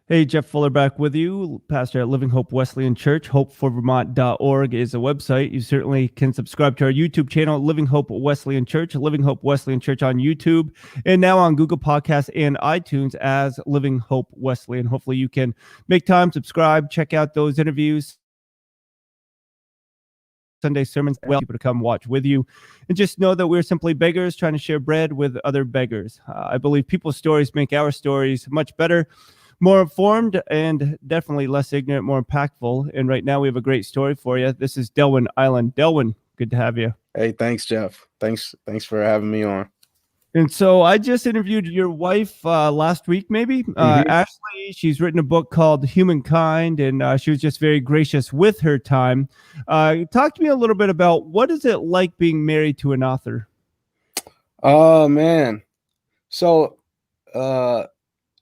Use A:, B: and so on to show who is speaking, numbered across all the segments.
A: Hey, Jeff Fuller back with you, pastor at Living Hope Wesleyan Church. Hopeforvermont.org is a website. You certainly can subscribe to our YouTube channel, Living Hope Wesleyan Church, Living Hope Wesleyan Church on YouTube, and now on Google Podcasts and iTunes as Living Hope Wesleyan. Hopefully you can make time, subscribe, check out those interviews, Sunday sermons, well, people to come watch with you. And just know that we're simply beggars trying to share bread with other beggars. I believe people's stories make our stories much better, more informed, and definitely less ignorant, more impactful. And right now we have a great story for you. This is Delwin Eiland. Delwin, good to have you.
B: Hey, thanks, Jeff. Thanks for having me on.
A: And so I just interviewed your wife last week, maybe. Ashley, she's written a book called Humankind, and she was just very gracious with her time. Talk to me a little bit about what is it like being married to an author?
B: Oh, man. So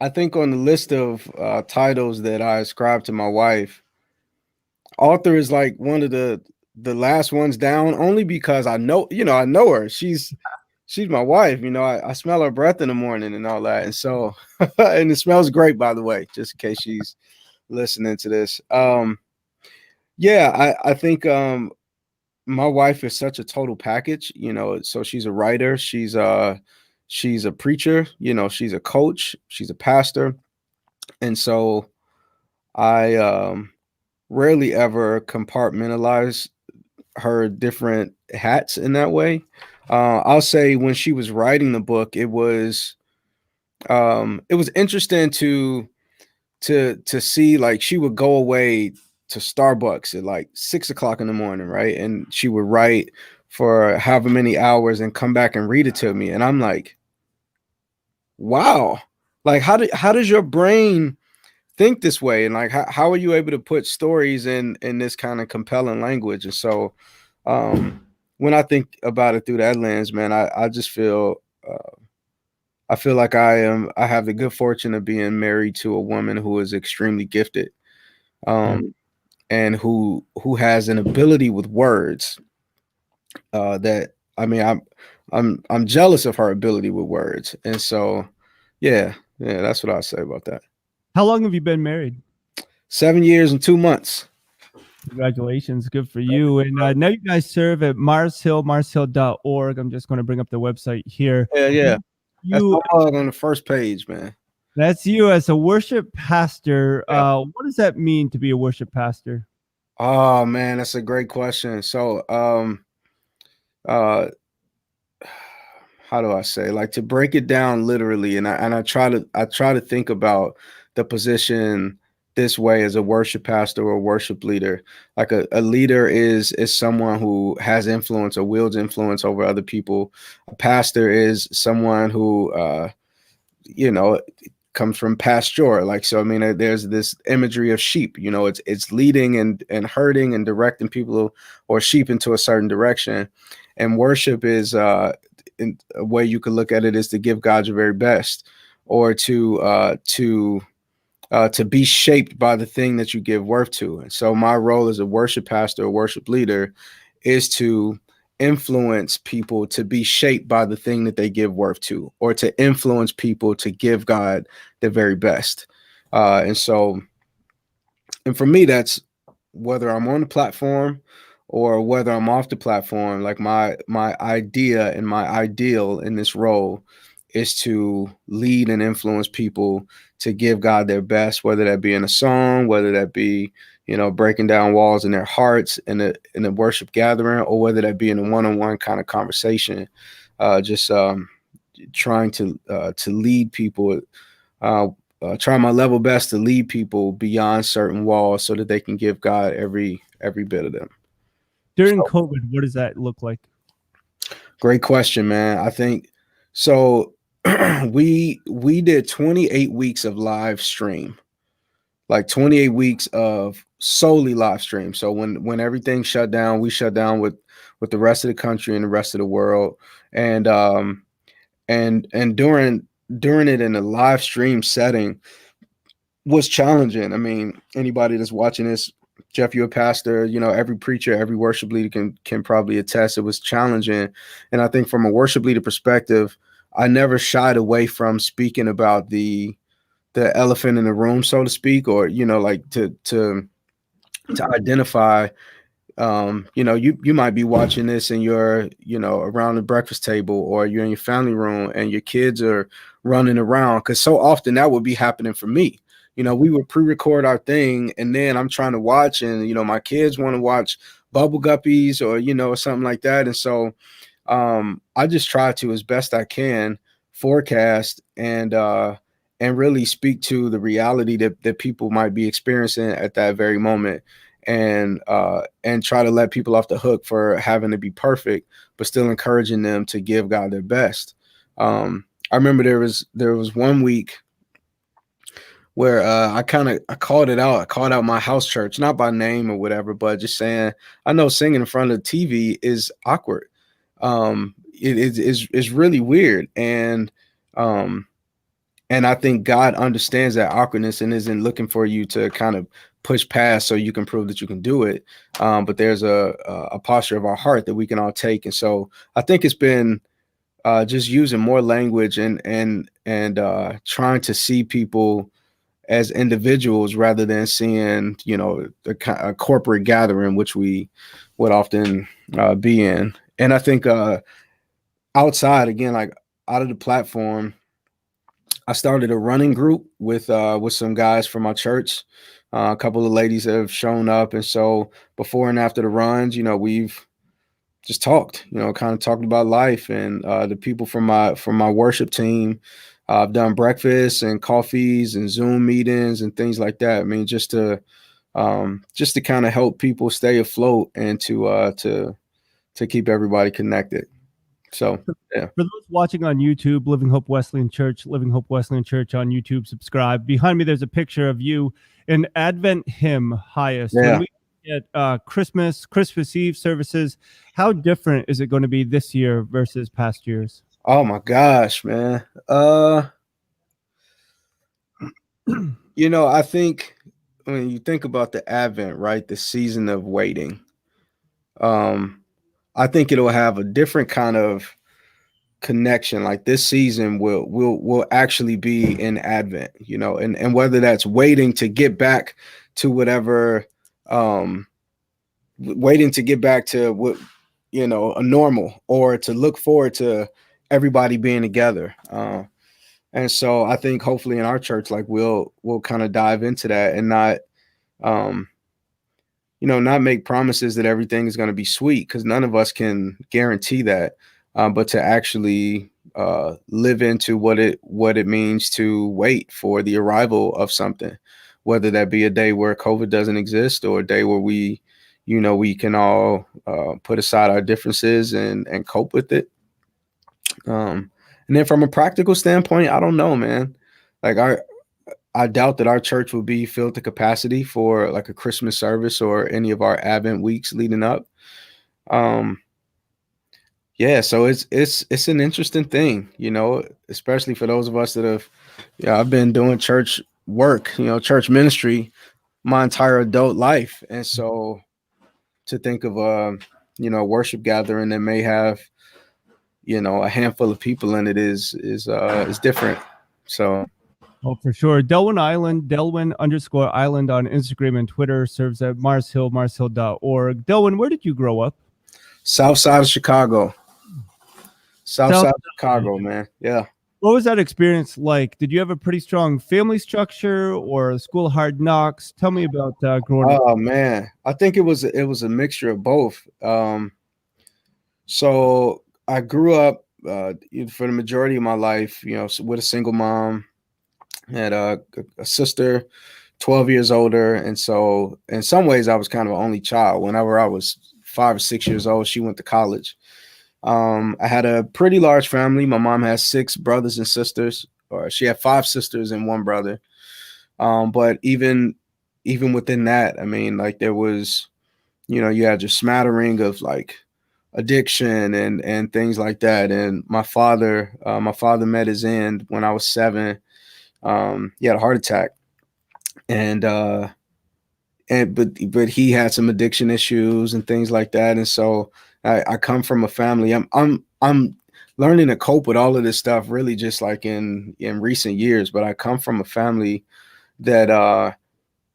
B: I think on the list of titles that I ascribe to my wife, author is like one of the last ones down, only because I know her. She's my wife. I smell her breath in the morning and all that. And so, and it smells great, by the way, just in case she's listening to this. Yeah, I think my wife is such a total package, so she's a writer, she's a preacher, she's a coach, she's a pastor. And so I rarely ever compartmentalize her different hats in that way. I'll say when she was writing the book, it was interesting to see, like, she would go away to Starbucks at like 6 o'clock in the morning, right? And she would write for however many hours and come back and read it to me. And I'm like, wow, like how does your brain think this way? And like, how are you able to put stories in this kind of compelling language? And so when I think about it through that lens, man, I just feel I feel like I have the good fortune of being married to a woman who is extremely gifted, and who has an ability with words that, I mean, I'm jealous of her ability with words. And so, yeah, that's what I'll say about that.
A: How long have you been married?
B: 7 years and 2 months.
A: Congratulations. Good for you. And now you guys serve at marshill.org. I'm just going to bring up the website here.
B: Yeah. That's
A: You
B: on the first page, man.
A: That's you as a worship pastor. Yeah. What does that mean to be a worship pastor?
B: Oh, man, that's a great question. So, how do I say, like, to break it down literally, and I try to think about the position this way as a worship pastor or worship leader. Like a leader is someone who has influence or wields influence over other people. A pastor is someone who comes from pasture. Like, so I mean, there's this imagery of sheep. It's leading and herding and directing people or sheep into a certain direction. And worship is in a way you could look at it is to give God your very best, or to be shaped by the thing that you give worth to. And so my role as a worship pastor or worship leader is to influence people to be shaped by the thing that they give worth to, or to influence people to give God the very best. And for me, that's whether I'm on the platform or whether I'm off the platform. Like, my idea and my ideal in this role is to lead and influence people to give God their best, whether that be in a song, whether that be, breaking down walls in their hearts in a worship gathering, or whether that be in a one-on-one kind of conversation, just trying to lead people, try my level best to lead people beyond certain walls so that they can give God every bit of them.
A: During COVID, what does that look like?
B: Great question, man. I think so. We did 28 weeks of live stream, like 28 weeks of solely live stream. So when everything shut down, we shut down with the rest of the country and the rest of the world. And during it in a live stream setting was challenging. I mean, anybody that's watching this, Jeff, you're a pastor, every preacher, every worship leader can probably attest. It was challenging. And I think from a worship leader perspective, I never shied away from speaking about the the elephant in the room, so to speak, or like to identify. You might be watching this and you're around the breakfast table, or you're in your family room and your kids are running around, because so often that would be happening for me. We would pre-record our thing, and then I'm trying to watch, and my kids want to watch Bubble Guppies or something like that. And so I just try to, as best I can, forecast and really speak to the reality that people might be experiencing at that very moment, and try to let people off the hook for having to be perfect, but still encouraging them to give God their best. I remember there was one week where I called it out. I called out my house church, not by name or whatever, but just saying, I know singing in front of the TV is awkward. It is really weird, and I think God understands that awkwardness and isn't looking for you to kind of push past so you can prove that you can do it. But there's a posture of our heart that we can all take, and so I think it's been just using more language and trying to see people as individuals rather than seeing, a corporate gathering, which we would often be in. And I think outside, again, like out of the platform, I started a running group with some guys from my church. A couple of ladies have shown up, and so before and after the runs, we've just talked, kind of talked about life, and the people from my worship team. I've done breakfasts and coffees and Zoom meetings and things like that. I mean, just to kind of help people stay afloat and to keep everybody connected. So, yeah.
A: For those watching on YouTube, Living Hope Wesleyan Church, Living Hope Wesleyan Church on YouTube, subscribe. Behind me, there's a picture of you in Advent hymn highest.
B: Yeah.
A: When we get Christmas Eve services, how different is it going to be this year versus past years?
B: Oh my gosh, man. I think when you think about the Advent, right, the season of waiting, I think it'll have a different kind of connection. Like this season will actually be in Advent, and whether that's waiting to get back to whatever, waiting to get back to what, a normal, or to look forward to everybody being together. And so I think hopefully in our church, like we'll kind of dive into that and not, not make promises that everything is going to be sweet, because none of us can guarantee that, but to actually live into what it means to wait for the arrival of something, whether that be a day where COVID doesn't exist, or a day where we can all put aside our differences and cope with it. And then from a practical standpoint, I don't know, man. Like I doubt that our church will be filled to capacity for like a Christmas service or any of our Advent weeks leading up. Yeah, so it's an interesting thing, especially for those of us that have, I've been doing church work, church ministry my entire adult life. And so to think of a worship gathering that may have, a handful of people in it is different. So.
A: Oh, for sure. Delwin Eiland, Delwin_Eiland on Instagram and Twitter, serves at Marshill, marshill.org. Delwin, where did you grow up?
B: South side of Chicago. South side of Chicago, man. Yeah.
A: What was that experience like? Did you have a pretty strong family structure or a school of hard knocks? Tell me about growing up.
B: Oh man, I think it was a mixture of both. So I grew up for the majority of my life, with a single mom. Had a sister 12 years older, and so in some ways I was kind of an only child. Whenever I was 5 or 6 years old, she went to college. I had a pretty large family. My mom has 6 brothers and sisters, or she had 5 sisters and 1 brother. But even within that, I mean, like there was, you had your smattering of like addiction and things like that. And my father met his end when I was 7. He had a heart attack, but he had some addiction issues and things like that. And so I come from a family. I'm learning to cope with all of this stuff really just like in recent years. But I come from a family that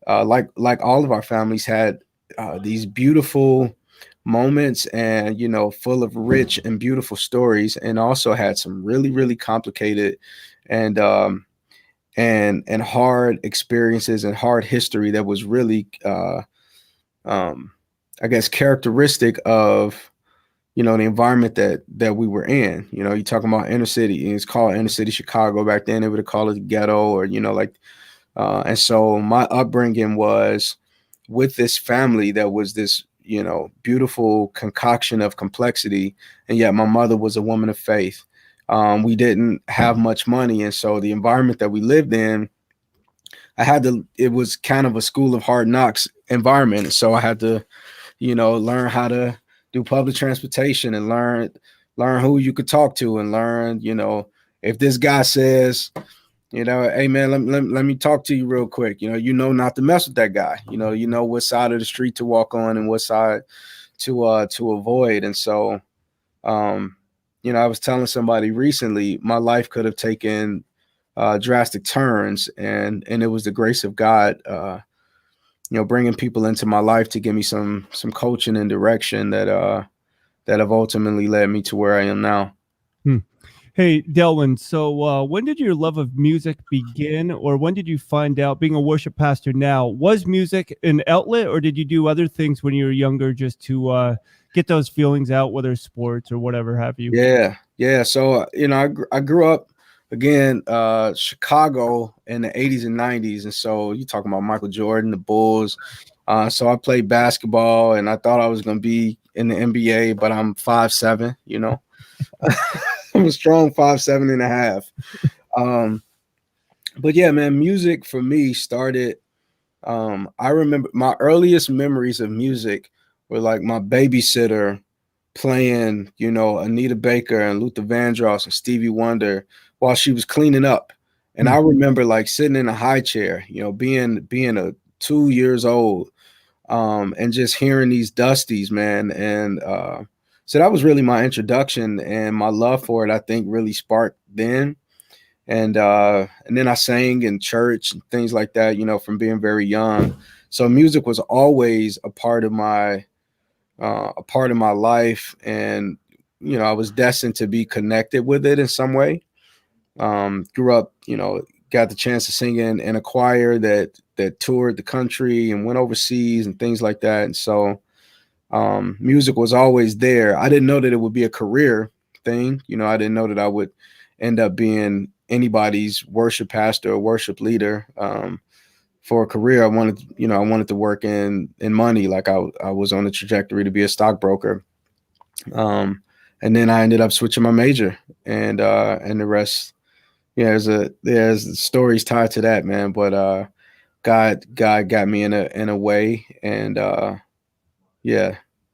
B: like all of our families had these beautiful moments and full of rich and beautiful stories, and also had some really really complicated and and hard experiences and hard history that was really I guess characteristic of the environment that we were in. You talking about inner city, and it's called inner city Chicago. Back then they would have called it ghetto, or like and so my upbringing was with this family that was this beautiful concoction of complexity, and yet my mother was a woman of faith. We didn't have much money, and so the environment that we lived in, it was kind of a school of hard knocks environment. And so I had to learn how to do public transportation, and learn who you could talk to, and learn if this guy says hey man, let me talk to you real quick, not to mess with that guy, what side of the street to walk on and what side to avoid. And so I was telling somebody recently, my life could have taken drastic turns, and it was the grace of God bringing people into my life to give me some coaching and direction that have ultimately led me to where I am now.
A: Hey, Delwin, so when did your love of music begin, or when did you find out, being a worship pastor now, was music an outlet, or did you do other things when you were younger just to get those feelings out, whether sports or whatever have you?
B: Yeah. So, I grew up, again, Chicago in the 80s and 90s. And so you talking about Michael Jordan, the Bulls. So I played basketball, and I thought I was going to be in the NBA, but I'm 5'7", I'm a strong 5'7.5". But yeah, man, music for me started. I remember my earliest memories of music were like my babysitter playing, Anita Baker and Luther Vandross and Stevie Wonder while she was cleaning up. And I remember like sitting in a high chair, being a 2 years old, and just hearing these dusties, man. And so that was really my introduction, and my love for it, I think, really sparked then. And then I sang in church and things like that, from being very young. So music was always a part of my life, and I was destined to be connected with it in some way. Grew up, got the chance to sing in a choir that toured the country and went overseas and things like that. And so music was always there. I didn't know that it would be a career thing. I didn't know that I would end up being anybody's worship pastor or worship leader. For a career, I wanted to work in money. Like I was on the trajectory to be a stockbroker. And then I ended up switching my major, and the rest, there's stories tied to that, man. But God got me in a way, and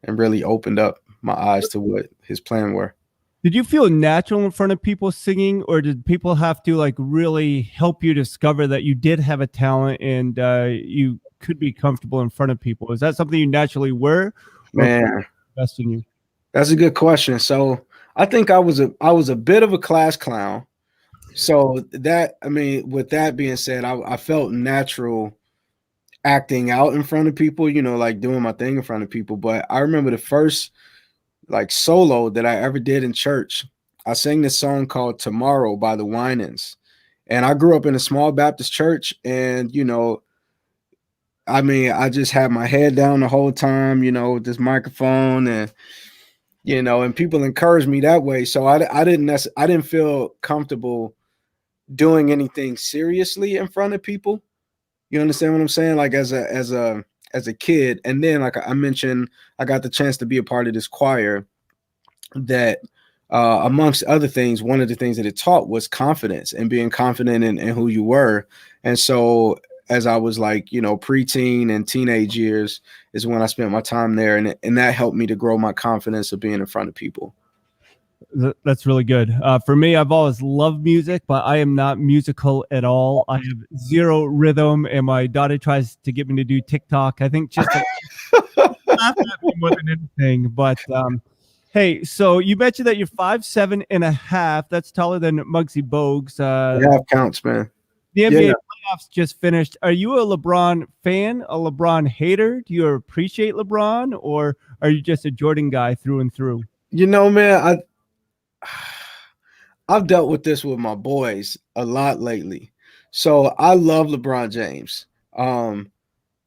B: and really opened up my eyes to what his plan were.
A: Did you feel natural in front of people singing, or did people have to like really help you discover that you did have a talent and you could be comfortable in front of people? Is that something you naturally were?
B: Man,
A: best in you?
B: That's a good question. So I think I was a bit of a class clown. So that, I mean, with that being said, I felt natural acting out in front of people, like doing my thing in front of people. But I remember the first like solo that I ever did in church. I sang this song called Tomorrow by the Winans. And I grew up in a small Baptist church, and, I mean, I just had my head down the whole time, with this microphone, and, and people encouraged me that way. So I didn't feel comfortable doing anything seriously in front of people. You understand what I'm saying? Like as a kid. And then, like I mentioned, I got the chance to be a part of this choir that, amongst other things, one of the things that it taught was confidence, and being confident in who you were. And so as I was like, preteen and teenage years is when I spent my time there. And that helped me to grow my confidence of being in front of people.
A: That's really good. For me, I've always loved music, but I am not musical at all. I have zero rhythm, and my daughter tries to get me to do TikTok. I think just to laugh at me more than anything. But Hey, so you mentioned that you're 5'7.5". That's taller than Muggsy Bogues.
B: Half counts, man.
A: The
B: Yeah.
A: NBA playoffs just finished. Are you a LeBron fan, a LeBron hater? Do you appreciate LeBron, or are you just a Jordan guy through and through?
B: You know, man, I've dealt with this with my boys a lot lately. So I love LeBron James. I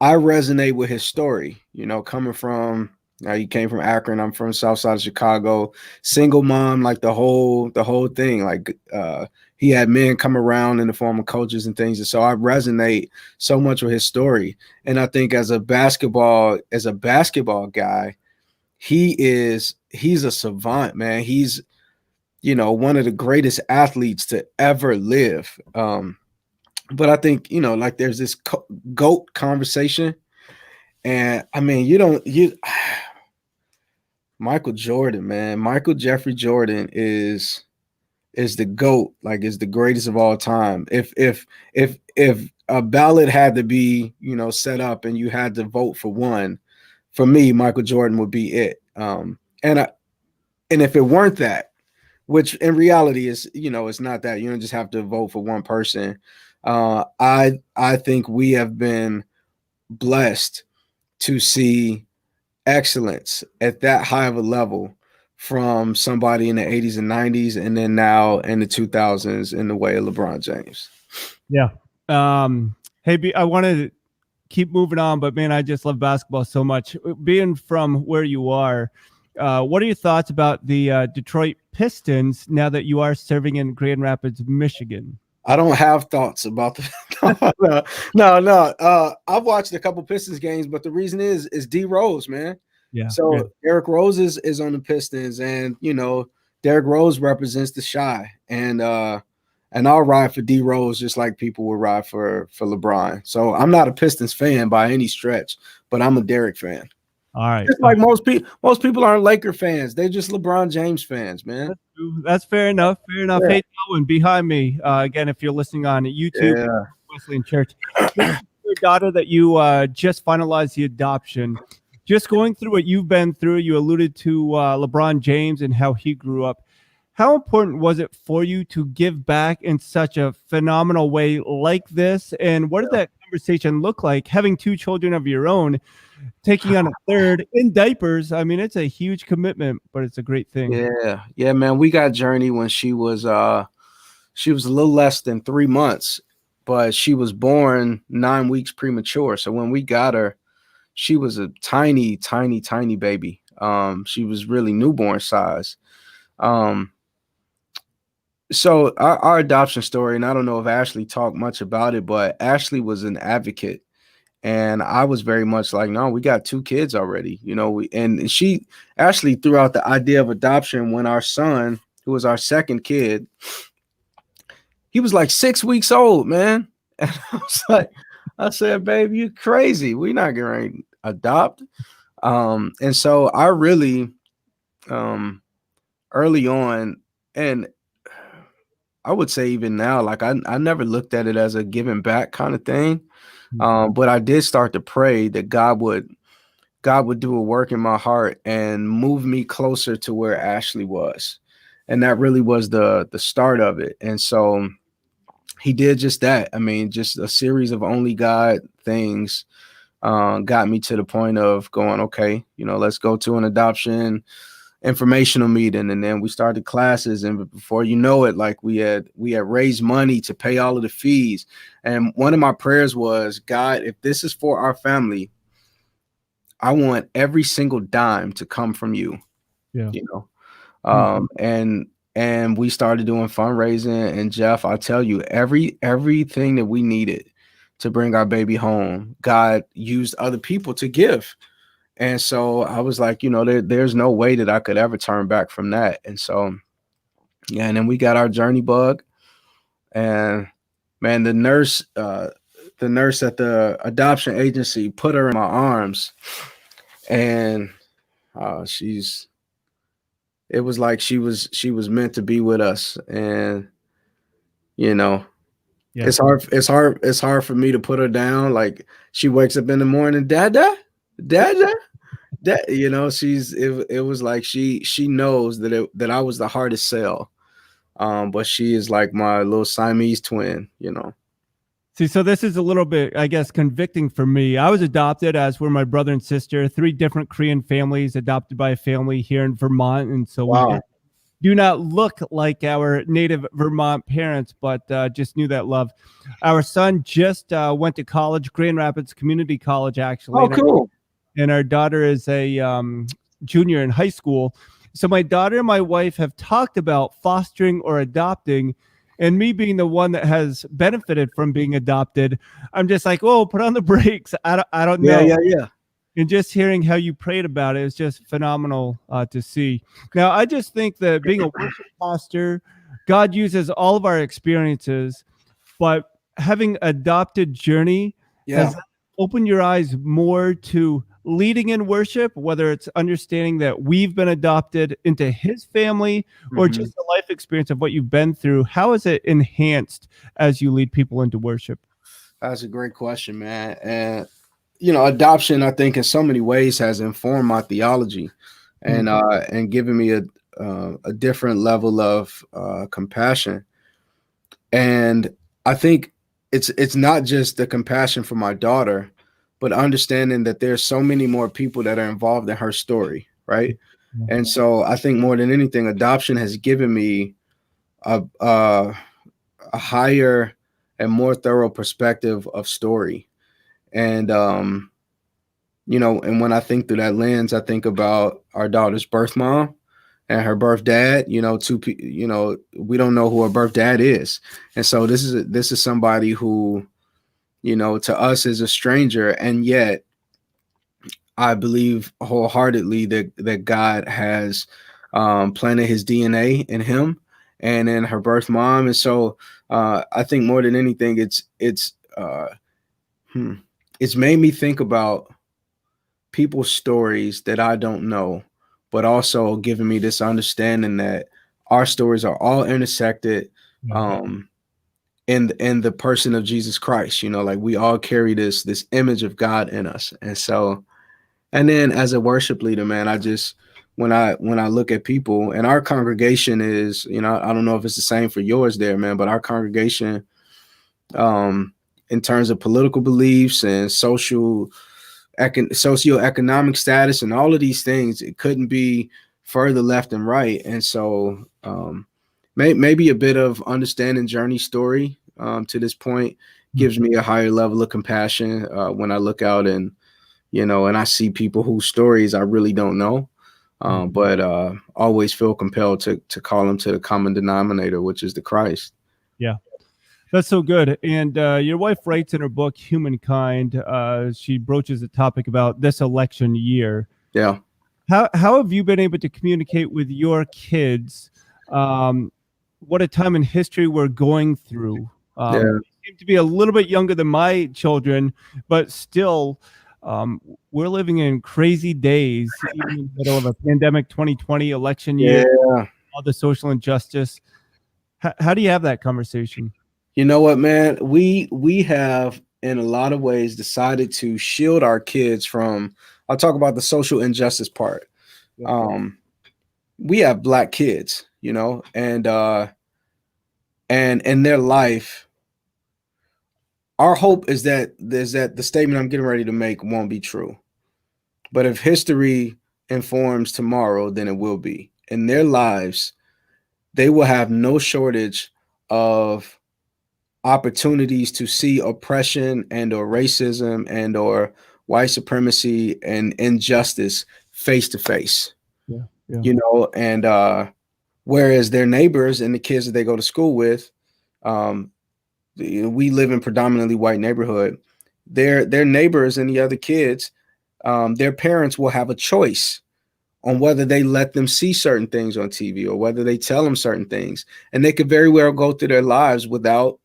B: resonate with his story, you know, coming from he came from Akron. I'm from South Side of Chicago, single mom, like the whole thing. Like he had men come around in the form of coaches and things. And so I resonate so much with his story. And I think as a basketball guy, he's a savant, man. He's, you know, one of the greatest athletes to ever live. But I think, you know, like there's this GOAT conversation. And I mean, Michael Jordan, man. Michael Jeffrey Jordan is the GOAT, like is the greatest of all time. If a ballot had to be, you know, set up and you had to vote for one, for me, Michael Jordan would be it. And if it weren't that, which in reality is, you know, it's not that. You don't just have to vote for one person. I think we have been blessed to see excellence at that high of a level from somebody in the 80s and 90s, and then now in the 2000s in the way of LeBron James.
A: Yeah. Hey, I want to keep moving on, but man, I just love basketball so much. Being from where you are, what are your thoughts about the Detroit Pistons now that you are serving in Grand Rapids, Michigan?
B: I don't have thoughts about the no. I've watched a couple Pistons games, but the reason is D Rose, man.
A: Yeah.
B: So Derrick Rose is on the Pistons, and you know, Derrick Rose represents the Shy, and I'll ride for D Rose just like people would ride for LeBron. So I'm not a Pistons fan by any stretch, but I'm a Derrick fan.
A: All right.
B: Just like most people aren't Laker fans. They're just LeBron James fans, man.
A: That's fair enough. Fair enough. Yeah. Hey, Delwin, behind me, again, if you're listening on YouTube, Wesleyan Church, your daughter that you just finalized the adoption. Just going through what you've been through, you alluded to LeBron James and how he grew up. How important was it for you to give back in such a phenomenal way like this? And what did that conversation look like, having two children of your own, taking on a third in diapers? I mean, it's a huge commitment, but it's a great thing.
B: Yeah, man. We got Journey when she was a little less than 3 months, but she was born 9 weeks premature. So when we got her, she was a tiny, tiny, tiny baby. She was really newborn size. So our adoption story, and I don't know if Ashley talked much about it, but Ashley was an advocate. And I was very much like, no, we got 2 kids already, you know. And she actually threw out the idea of adoption when our son, who was our second kid, he was like 6 weeks old, man. And I said, babe, you crazy. We're not going to adopt. And so I really, early on, and I would say even now, like I never looked at it as a giving back kind of thing. But I did start to pray that God would do a work in my heart and move me closer to where Ashley was. And that really was the start of it. And so he did just that. I mean, just a series of only God things got me to the point of going, okay, you know, let's go to an adoption informational meeting. And then we started classes, and before you know it, like we had raised money to pay all of the fees. And one of my prayers was, God, if this is for our family, I want every single dime to come from you.
A: Yeah.
B: You know. And we started doing fundraising, and Jeff, I'll tell you, everything that we needed to bring our baby home, God used other people to give. And so I was like, you know, there's no way that I could ever turn back from that. And so, yeah, and then we got our journey bug. And man, the nurse at the adoption agency put her in my arms. And it was like she was meant to be with us. And, you know, it's hard for me to put her down. Like she wakes up in the morning, Dada. that, you know, it was like she knows that I was the hardest sell. But she is like my little Siamese twin, you know.
A: See, so this is a little bit, I guess, convicting for me. I was adopted, as were my brother and sister, three different Korean families adopted by a family here in Vermont. And so we
B: Wow.
A: do not look like our native Vermont parents, but just knew that love. Our son just went to college, Grand Rapids Community College, actually.
B: Oh, cool.
A: And our daughter is a junior in high school. So my daughter and my wife have talked about fostering or adopting. And me being the one that has benefited from being adopted, I'm just like, oh, put on the brakes. I don't know.
B: Yeah.
A: And just hearing how you prayed about it is just phenomenal to see. Now, I just think that being a worship pastor, God uses all of our experiences, but having adopted journey has opened your eyes more to leading in worship, whether it's understanding that we've been adopted into his family or just the life experience of what you've been through. How is it enhanced as you lead people into worship?
B: That's a great question, man. And you know, adoption, I think, in so many ways has informed my theology, and given me a different level of compassion. And I think it's not just the compassion for my daughter, but understanding that there's so many more people that are involved in her story, right? And so I think more than anything, adoption has given me a higher and more thorough perspective of story. And you know, and when I think through that lens, I think about our daughter's birth mom and her birth dad. You know, you know, we don't know who her birth dad is, and so this is somebody who, you know, to us is a stranger, and yet I believe wholeheartedly that God has planted His DNA in him and in her birth mom, and so I think more than anything, it's made me think about people's stories that I don't know, but also giving me this understanding that our stories are all intersected in the person of Jesus Christ. You know, like we all carry this image of God in us. And so, and then as a worship leader, man, I just when I look at people, and our congregation is, you know, I don't know if it's the same for yours there, man, but our congregation, in terms of political beliefs and socioeconomic status and all of these things, it couldn't be further left and right. And so maybe a bit of understanding journey story to this point gives me a higher level of compassion when I look out and, you know, and I see people whose stories I really don't know, but always feel compelled to call them to the common denominator, which is the Christ.
A: Yeah. That's so good. And your wife writes in her book, Humankind, she broaches a topic about this election year.
B: Yeah.
A: How have you been able to communicate with your kids what a time in history we're going through? You seem to be a little bit younger than my children, but still, we're living in crazy days, even in the middle of a pandemic, 2020 election year, all the social injustice. How do you have that conversation?
B: You know what, man? We have in a lot of ways decided to shield our kids from. I'll talk about the social injustice part. We have Black kids, you know, and in their life, our hope is that the statement I'm getting ready to make won't be true. But if history informs tomorrow, then it will be. In their lives, they will have no shortage of opportunities to see oppression and or racism and or white supremacy and injustice face to face. You know, and whereas their neighbors and the kids that they go to school with, we live in predominantly white neighborhood. Their neighbors and the other kids, their parents will have a choice on whether they let them see certain things on TV or whether they tell them certain things, and they could very well go through their lives without.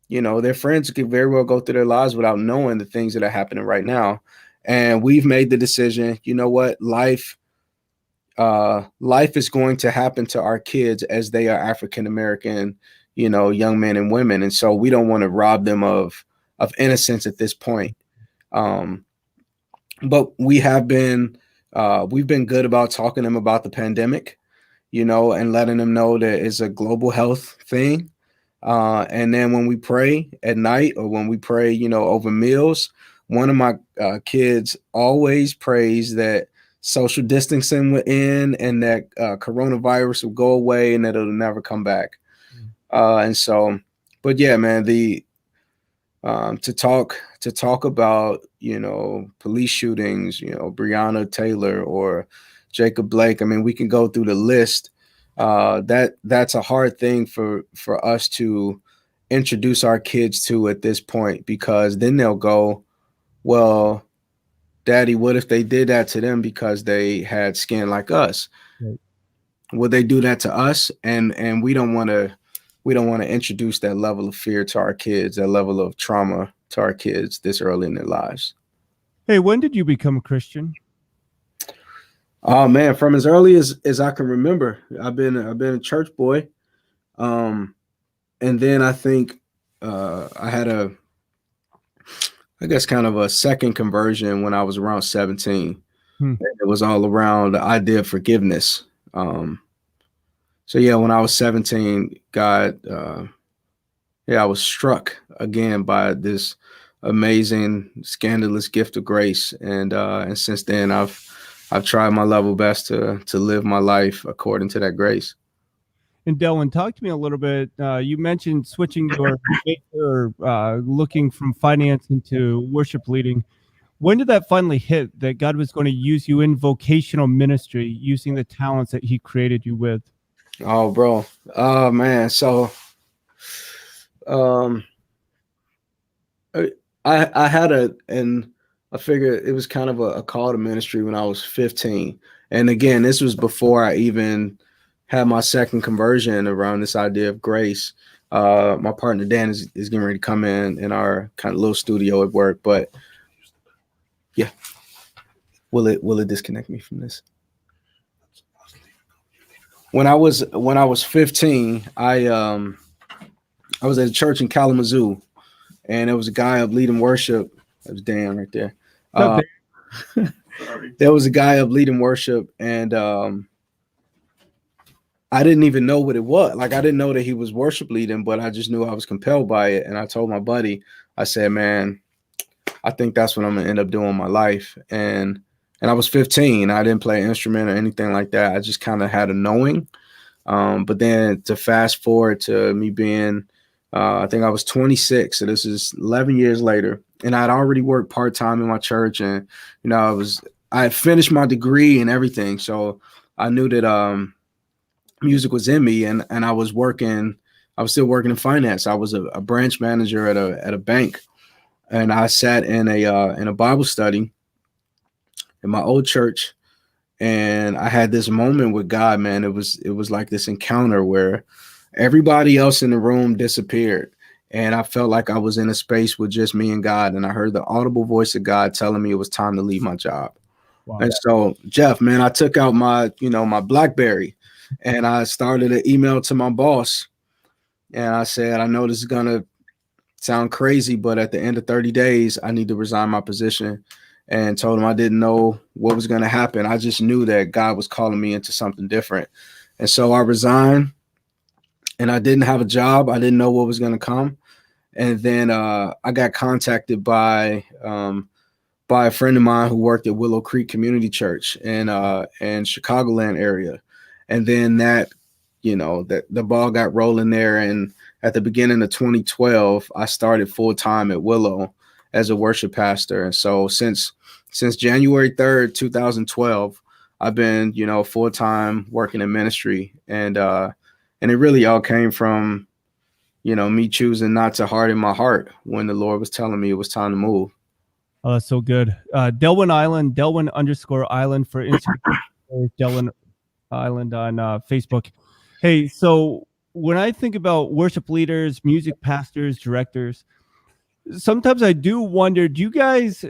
B: You know, their friends could very well go through their lives without knowing the things that are happening right now. And we've made the decision, you know what, life is going to happen to our kids as they are African-American, you know, young men and women. And so we don't want to rob them of innocence at this point. But we have been we've been good about talking to them about the pandemic, and letting them know that it's a global health thing. And then when we pray at night or when we pray, over meals, one of my kids always prays that social distancing will end and that coronavirus will go away and that it'll never come back. And so, but yeah, man, to talk about, police shootings, Breonna Taylor or Jacob Blake. I mean, we can go through the list. That's a hard thing for us to introduce our kids to at this point, because then they'll go, well, Daddy, what if they did that to them because they had skin like us? Right. Would they do that to us? And we don't want to introduce that level of fear to our kids, that level of trauma to our kids this early in their lives.
A: Hey, when did you become a Christian?
B: Oh man, from as early as I can remember. I've been a church boy. And then I think I had I guess kind of a second conversion when I was around 17. It was all around the idea of forgiveness. So yeah, when I was 17, God, I was struck again by this amazing, scandalous gift of grace, and since then I've tried my level best to live my life according to that grace.
A: And Delwin, talk to me a little bit. You mentioned switching your major, looking from finance into worship leading. When did that finally hit that God was going to use you in vocational ministry, using the talents that He created you with?
B: Oh, bro. Oh, man. So, I had I figured it was kind of a call to ministry when I was 15. And again, this was before I even had my second conversion around this idea of grace. My partner, Dan, is getting ready to come in our kind of little studio at work, but yeah. Will it disconnect me from this? When I was 15, I was at a church in Kalamazoo, and there was a guy up leading worship. That was Dan right there. There was a guy up leading worship, and I didn't even know what it was. Like, I didn't know that he was worship leading, but I just knew I was compelled by it. And I told my buddy, I said, man, I think that's what I'm gonna end up doing in my life. And I was 15. I didn't play an instrument or anything like that. I just kind of had a knowing. But then to fast forward to me being, I think I was 26. So this is 11 years later. And I'd already worked part-time in my church. And, I had finished my degree and everything. So I knew that music was in me, and I was still working in finance. I was a branch manager at a bank. And I sat in a Bible study in my old church, and I had this moment with God, man. It was like this encounter where everybody else in the room disappeared, and I felt like I was in a space with just me and God, and I heard the audible voice of God telling me it was time to leave my job. Wow. And so, Jeff, man, I took out my BlackBerry, and I started an email to my boss, and I said, I know this is gonna sound crazy, but at the end of 30 days, I need to resign my position, and told him I didn't know what was going to happen. I just knew that God was calling me into something different. And so I resigned, and I didn't have a job. I didn't know what was going to come. And then I got contacted by a friend of mine who worked at Willow Creek Community Church in Chicagoland area. And then that the ball got rolling there. And at the beginning of 2012, I started full time at Willow as a worship pastor. And so since January 3rd, 2012, I've been, full time working in ministry. And it really all came from, me choosing not to harden my heart when the Lord was telling me it was time to move.
A: Oh, that's so good. Delwin Eiland, Delwin_Eiland for Instagram, Delwin Eiland on Facebook. Hey, so when I think about worship leaders, music pastors, directors, sometimes I do wonder, do you guys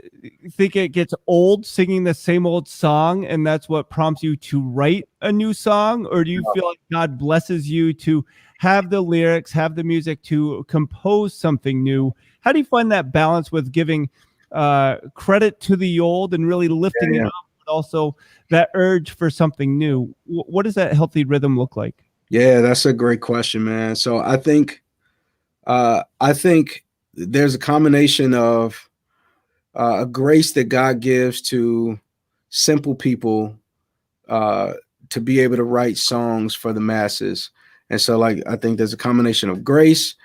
A: think it gets old singing the same old song, and that's what prompts you to write a new song? Or do you feel like God blesses you to have the lyrics, have the music to compose something new? How do you find that balance with giving credit to the old and really lifting it up but also that urge for something new. What does that healthy rhythm look like?
B: Yeah, that's a great question, man. So I think there's a combination of a grace that God gives to simple people uh, to be able to write songs for the masses. And so, like, I think there's a combination of grace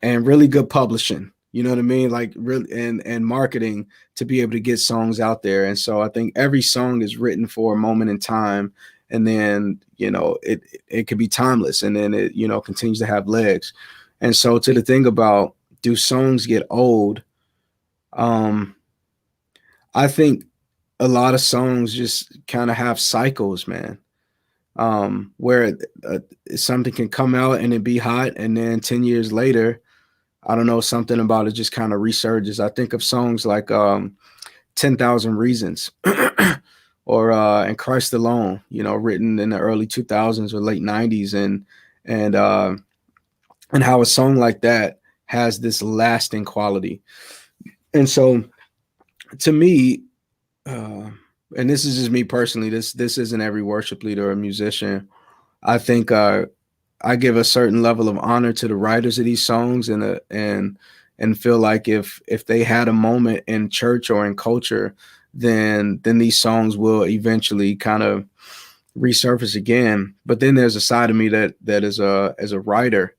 B: and really good publishing. You know what I mean? Like, really, and marketing to be able to get songs out there. And so, I think every song is written for a moment in time, and then it could be timeless, and then it continues to have legs. And so, to the thing about, do songs get old? Um, I think a lot of songs just kind of have cycles, man. Where something can come out and it be hot, and then 10 years later, I don't know, something about it just kind of resurges. I think of songs like 10,000 Reasons or and Christ Alone, written in the early 2000s or late 90s, and how a song like that has this lasting quality. And so, to me, and this is just me personally, this isn't every worship leader or musician. I think I give a certain level of honor to the writers of these songs, and feel like if they had a moment in church or in culture, then these songs will eventually kind of resurface again. But then there's a side of me that is as a writer,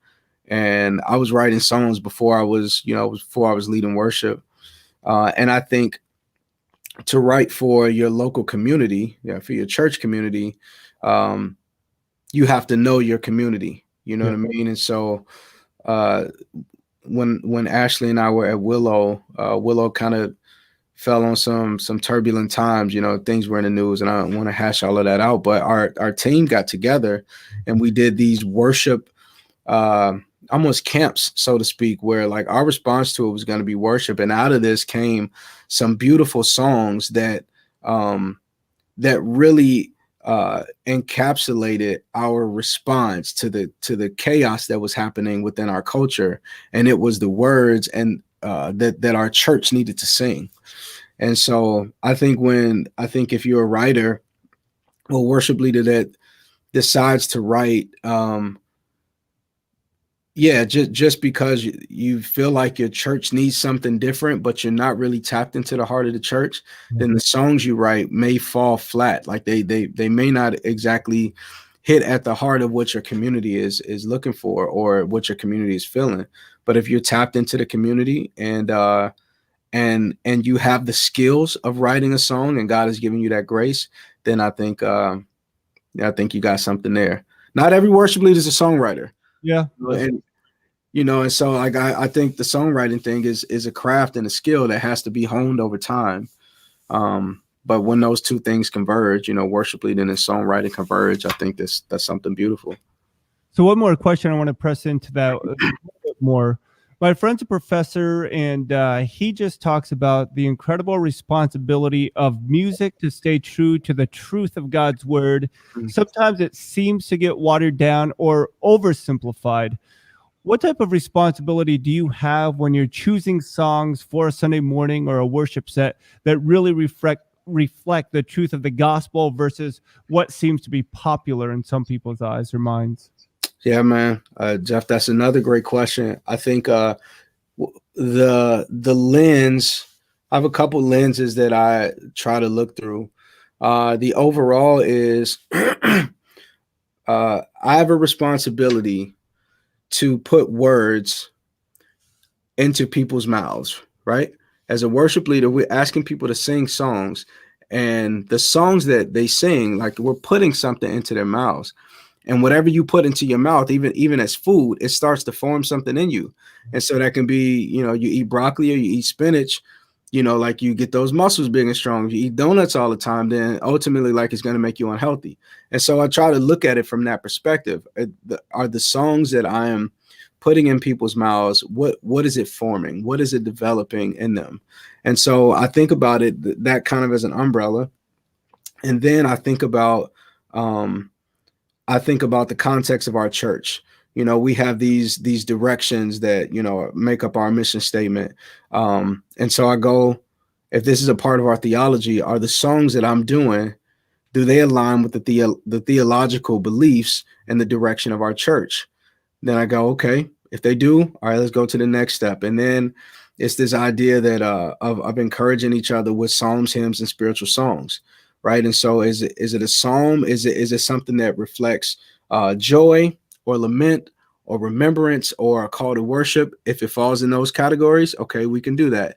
B: and I was writing songs before I was leading worship, and I think to write for your local community, for your church community, you have to know your community. You know what I mean? And so when Ashley and I were at Willow, Willow kind of fell on some turbulent times. Things were in the news, and I don't want to hash all of that out. But our team got together, and we did these worship almost camps, so to speak, where like our response to it was going to be worship, and out of this came some beautiful songs that really encapsulated our response to the chaos that was happening within our culture, and it was the words and that our church needed to sing. And so I think if you're a writer or worship leader that decides to write, just because you feel like your church needs something different, but you're not really tapped into the heart of the church, then the songs you write may fall flat. Like they may not exactly hit at the heart of what your community is looking for or what your community is feeling. But if you're tapped into the community and you have the skills of writing a song, and God has given you that grace, then I think you got something there. Not every worship leader is a songwriter.
A: Yeah.
B: And so like I think the songwriting thing is a craft and a skill that has to be honed over time. But when those two things converge, worship leading and songwriting converge, I think that's something beautiful.
A: So one more question I want to press into that a little bit more. My friend's a professor, and he just talks about the incredible responsibility of music to stay true to the truth of God's word. Mm-hmm. Sometimes it seems to get watered down or oversimplified. What type of responsibility do you have when you're choosing songs for a Sunday morning or a worship set that really reflect the truth of the gospel versus what seems to be popular in some people's eyes or minds?
B: Yeah, man. Jeff, that's another great question. I think the lens, I have a couple lenses that I try to look through. The overall is I have a responsibility to put words into people's mouths, right? As a worship leader, we're asking people to sing songs, and the songs that they sing, like we're putting something into their mouths. And whatever you put into your mouth, even as food, it starts to form something in you. And so that can be, you eat broccoli or you eat spinach, like you get those muscles big and strong. If you eat donuts all the time, then ultimately like it's going to make you unhealthy. And so I try to look at it from that perspective. Are the songs that I am putting in people's mouths, what is it forming? What is it developing in them? And so I think about it that kind of as an umbrella. And then I think about the context of our church. We have these directions that, make up our mission statement. And so I go if this is a part of our theology, are the songs that I'm doing, do they align with the theological beliefs and the direction of our church? Then I go, okay, if they do, all right, let's go to the next step. And then it's this idea that of encouraging each other with psalms, hymns, and spiritual songs, right? And so is it a psalm? Is it something that reflects joy or lament or remembrance or a call to worship? If it falls in those categories, okay, we can do that.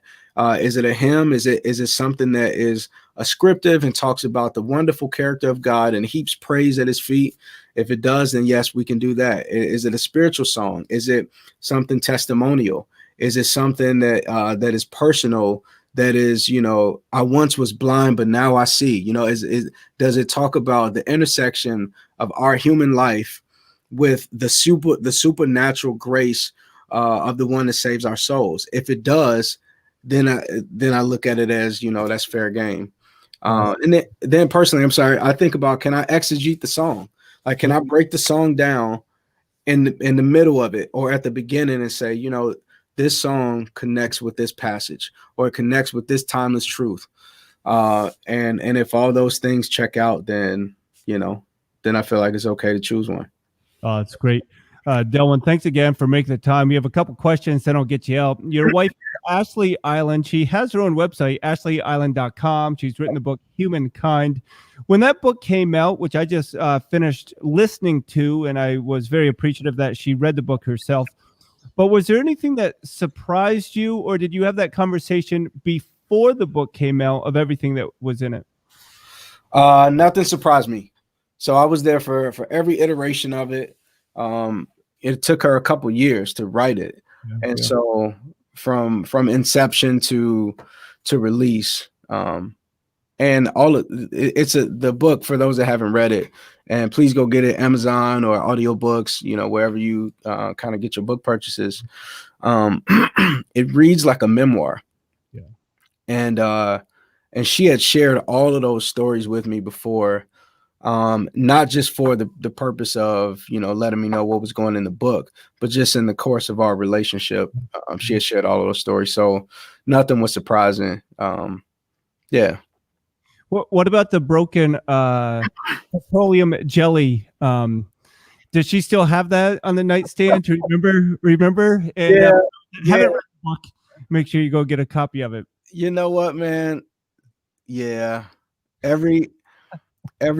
B: Is it a hymn? Is it something that is ascriptive and talks about the wonderful character of God and heaps praise at his feet? If it does, then yes, we can do that. Is it a spiritual song? Is it something testimonial? Is it something that that is personal? That is, I once was blind, but now I see. Does it talk about the intersection of our human life with the supernatural grace of the one that saves our souls? If it does, then I look at it as, that's fair game. And then personally, I'm sorry, I think about, can I exegete the song? Like, can I break the song down in the middle of it or at the beginning and say, this song connects with this passage or it connects with this timeless truth. And if all those things check out, then I feel like it's okay to choose one.
A: Oh, that's great. Delwin, thanks again for making the time. We have a couple questions, then I'll get you out. Your wife, Ashley Eiland, she has her own website, ashleyeiland.com. She's written the book Humankind. When that book came out, which I just finished listening to, and I was very appreciative that she read the book herself, but was there anything that surprised you, or did you have that conversation before the book came out of everything that was in it?
B: Nothing surprised me. So I was there for every iteration of it. It took her a couple years to write it. Yeah, and so from inception to release, and all of it's the book for those that haven't read it, and please go get it, Amazon or audiobooks, wherever you kind of get your book purchases. It reads like a memoir. Yeah. And she had shared all of those stories with me before. Not just for the purpose of, letting me know what was going in the book, but just in the course of our relationship. She had shared all of those stories. So nothing was surprising. Yeah.
A: What about the broken petroleum jelly? Does she still have that on the nightstand? To remember? And,
B: yeah.
A: Haven't read the book. Make sure you go get a copy of it.
B: You know what, man? Yeah. Every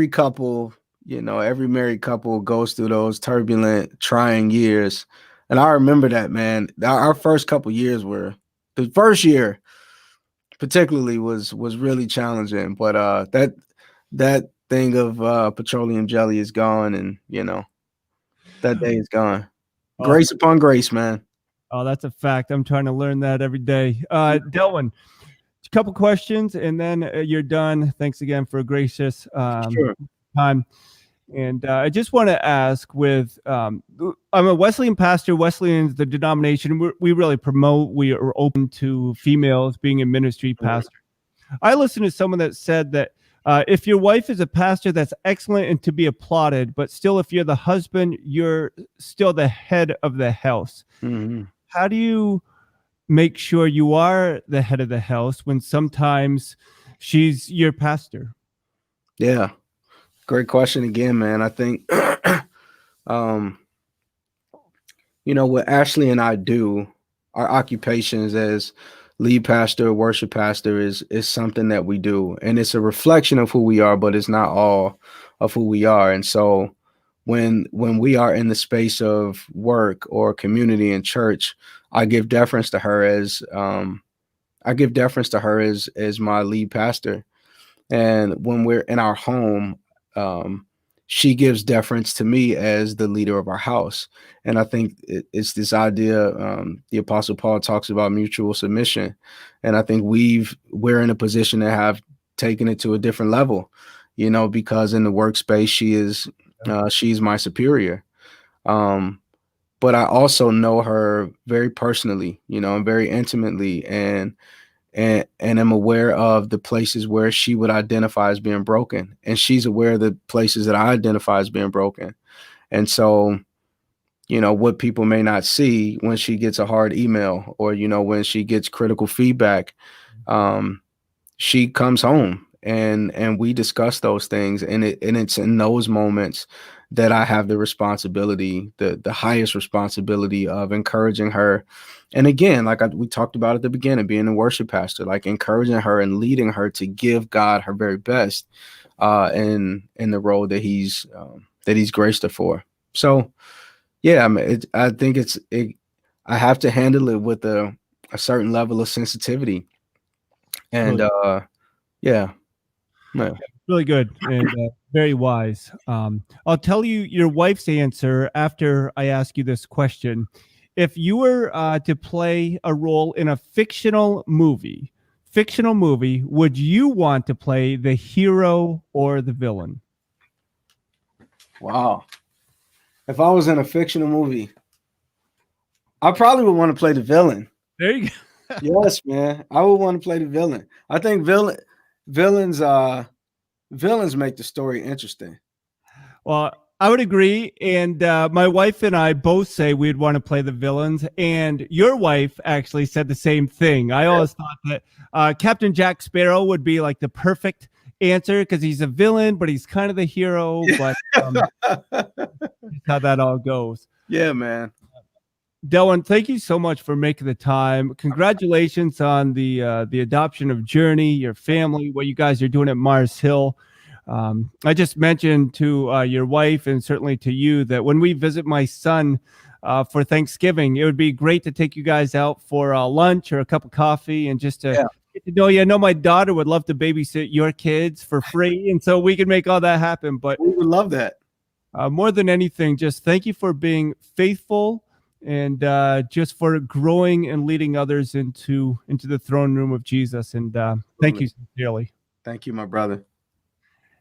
B: couple, every married couple goes through those turbulent, trying years. And I remember that, man. Our first couple years the first year particularly was really challenging. But that thing of petroleum jelly is gone, and that day is gone. Grace upon grace, man.
A: Oh, that's a fact. I'm trying to learn that every day. Delwin, a couple questions, and then you're done. Thanks again for a gracious time. And I just want to ask I'm a Wesleyan pastor. Wesleyan's the denomination we really promote. We are open to females being a ministry pastor. I listened to someone that said that if your wife is a pastor, that's excellent and to be applauded. But still, if you're the husband, you're still the head of the house. Mm-hmm. How do you make sure you are the head of the house when sometimes she's your pastor?
B: Yeah. Great question again, man. I think, what Ashley and I do, our occupations as lead pastor, worship pastor is something that we do. And it's a reflection of who we are, but it's not all of who we are. And so when we are in the space of work or community and church, I give deference to her as my lead pastor. And when we're in our home, she gives deference to me as the leader of our house. And I think it's this idea, the Apostle Paul talks about mutual submission. And I think we're in a position to have taken it to a different level, because in the workspace, she's my superior. But I also know her very personally, and very intimately, and am aware of the places where she would identify as being broken. And she's aware of the places that I identify as being broken. And so, what people may not see when she gets a hard email or, when she gets critical feedback, she comes home and we discuss those things, and it's in those moments that I have the responsibility, the highest responsibility of encouraging her. And again, like we talked about at the beginning, being a worship pastor, like encouraging her and leading her to give God her very best in the role that he's graced her for. So yeah, I mean, I think I have to handle it with a certain level of sensitivity. And
A: Really,
B: yeah, yeah.
A: really good and very wise. I'll tell you your wife's answer after I ask you this question. If you were to play a role in a fictional movie, would you want to play the hero or the villain?
B: Wow. If I was in a fictional movie, I probably would want to play the villain.
A: There you go.
B: Yes, man. I would want to play the villain. I think villains make the story interesting.
A: Well, I would agree. And my wife and I both say we'd want to play the villains. And your wife actually said the same thing. I always thought that Captain Jack Sparrow would be like the perfect answer because he's a villain, but he's kind of the hero. But how that all goes.
B: Yeah, man.
A: Delwin, thank you so much for making the time. Congratulations on the adoption of Journey, your family, what you guys are doing at Mars Hill. I just mentioned to your wife and certainly to you that when we visit my son for Thanksgiving, it would be great to take you guys out for lunch or a cup of coffee and just to get to know you. I know my daughter would love to babysit your kids for free, and so we can make all that happen. But
B: we would love that.
A: More than anything, just thank you for being faithful and just for growing and leading others into the throne room of Jesus. And thank you sincerely.
B: Thank you, my brother.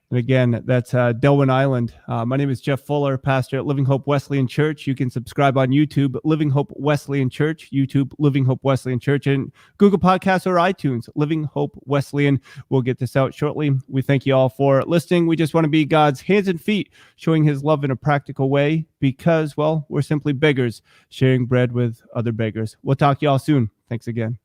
A: And again, that's Delwin Eiland. My name is Jeff Fuller, pastor at Living Hope Wesleyan Church. You can subscribe on YouTube, Living Hope Wesleyan Church, YouTube, Living Hope Wesleyan Church, and Google Podcasts or iTunes, Living Hope Wesleyan. We'll get this out shortly. We thank you all for listening. We just want to be God's hands and feet, showing his love in a practical way because, well, we're simply beggars, sharing bread with other beggars. We'll talk to you all soon. Thanks again.